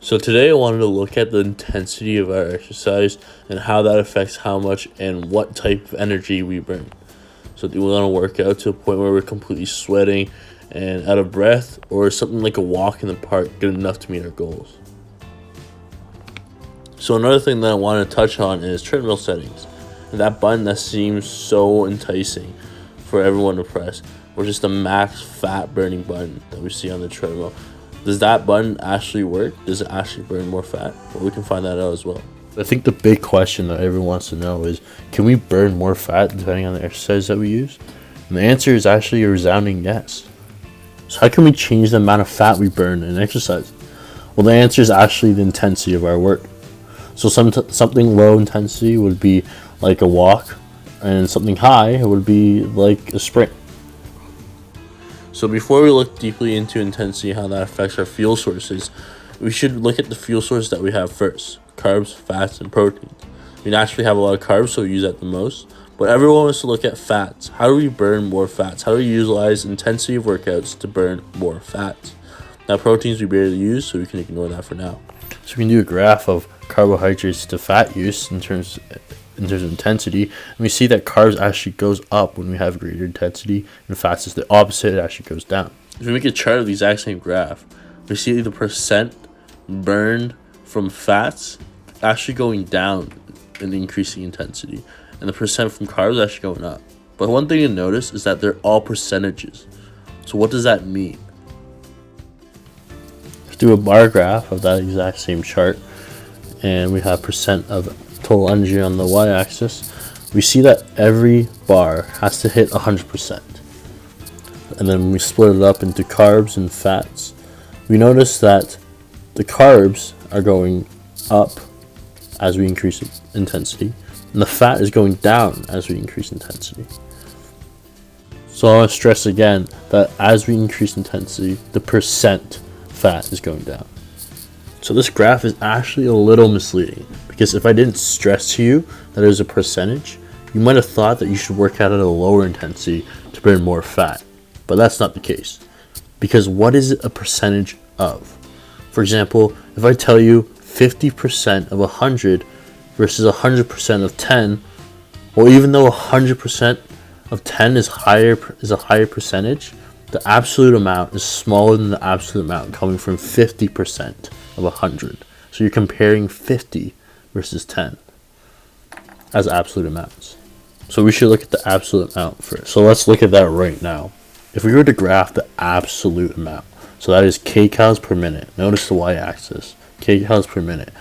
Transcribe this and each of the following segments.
So today I wanted to look at the intensity of our exercise and how that affects how much and what type of energy we burn. So do we want to work out to a point where we're completely sweating and out of breath, or is something like a walk in the park good enough to meet our goals? So another thing that I want to touch on is treadmill settings. And that button that seems so enticing for everyone to press, which is the max fat burning button that we see on the treadmill. Does that button actually work? Does it actually burn more fat? Well, we can find that out as well. I think the big question that everyone wants to know is, can we burn more fat depending on the exercise that we use? And the answer is actually a resounding yes. So how can we change the amount of fat we burn in exercise? Well, the answer is actually the intensity of our work. So something low intensity would be like a walk, and something high would be like a sprint. So before we look deeply into intensity, how that affects our fuel sources, we should look at the fuel sources that we have first: carbs, fats, and proteins. We naturally have a lot of carbs, so we use that the most. But everyone wants to look at fats. How do we burn more fats? How do we utilize intensity of workouts to burn more fats? Now, proteins we barely use, so we can ignore that for now. So we can do a graph of carbohydrates to fat use in terms of intensity, and we see that carbs actually goes up when we have greater intensity, and fats is the opposite, it actually goes down. If we make a chart of the exact same graph, we see the percent burned from fats actually going down in increasing intensity, and the percent from carbs actually going up. But one thing to notice is that they're all percentages. So what does that mean? Let's do a bar graph of that exact same chart, and we have percent of total energy on the y-axis. We see that every bar has to hit 100%. And then when we split it up into carbs and fats, we notice that the carbs are going up as we increase intensity, and the fat is going down as we increase intensity. So I want to stress again that as we increase intensity, the percent fat is going down. So this graph is actually a little misleading, because if I didn't stress to you that there's a percentage, you might have thought that you should work out at a lower intensity to burn more fat. But that's not the case. Because what is it a percentage of? For example, if I tell you 50% of 100 versus 100% of 10, well, even though 100% of 10 is a higher percentage, the absolute amount is smaller than the absolute amount coming from 50% of 100. So you're comparing 50 versus 10 as absolute amounts. So we should look at the absolute amount first. So let's look at that right now. If we were to graph the absolute amount, so that is kcals per minute. Notice the y-axis, kcals per minute,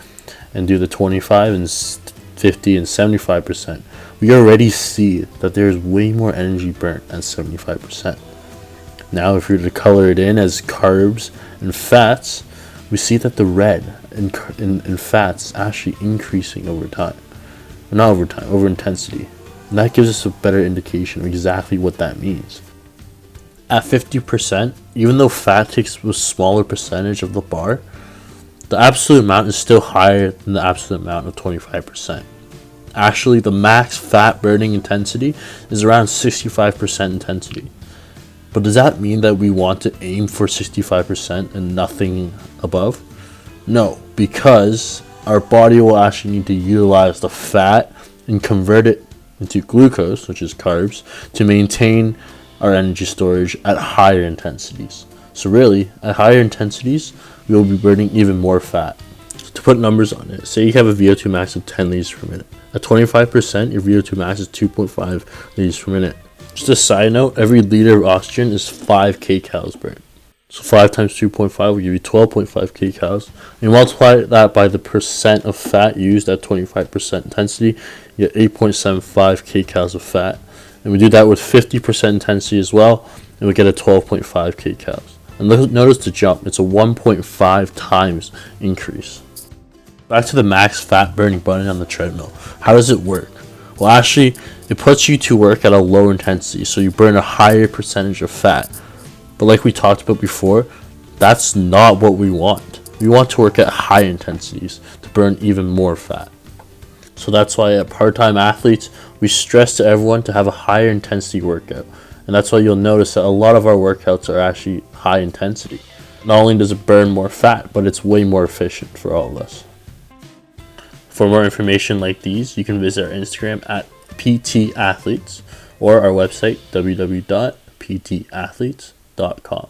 and do the 25 and 50 and 75%. We already see that there's way more energy burnt at 75%. Now, if we were to color it in as carbs and fats, we see that the red in fats is actually increasing over time. Not over time, over intensity. And that gives us a better indication of exactly what that means. At 50%, even though fat takes a smaller percentage of the bar, the absolute amount is still higher than the absolute amount of 25%. Actually, the max fat burning intensity is around 65% intensity. But does that mean that we want to aim for 65% and nothing above? No, because our body will actually need to utilize the fat and convert it into glucose, which is carbs, to maintain our energy storage at higher intensities. So really, at higher intensities, we will be burning even more fat. So to put numbers on it, say you have a VO2 max of 10 liters per minute. At 25%, your VO2 max is 2.5 liters per minute. Just a side note, every liter of oxygen is 5 kcals burned. So 5 times 2.5 will give you 12.5 kcals. And you multiply that by the percent of fat used at 25% intensity, you get 8.75 kcals of fat. And we do that with 50% intensity as well, and we get a 12.5 kcals. And notice the jump, it's a 1.5 times increase. Back to the max fat burning button on the treadmill. How does it work? Well, actually, it puts you to work at a lower intensity, so you burn a higher percentage of fat. But like we talked about before, that's not what we want. We want to work at high intensities to burn even more fat. So that's why at part-time athletes, we stress to everyone to have a higher intensity workout. And that's why you'll notice that a lot of our workouts are actually high intensity. Not only does it burn more fat, but it's way more efficient for all of us. For more information like these, you can visit our Instagram at PT Athletes or our website www.ptathletes.com.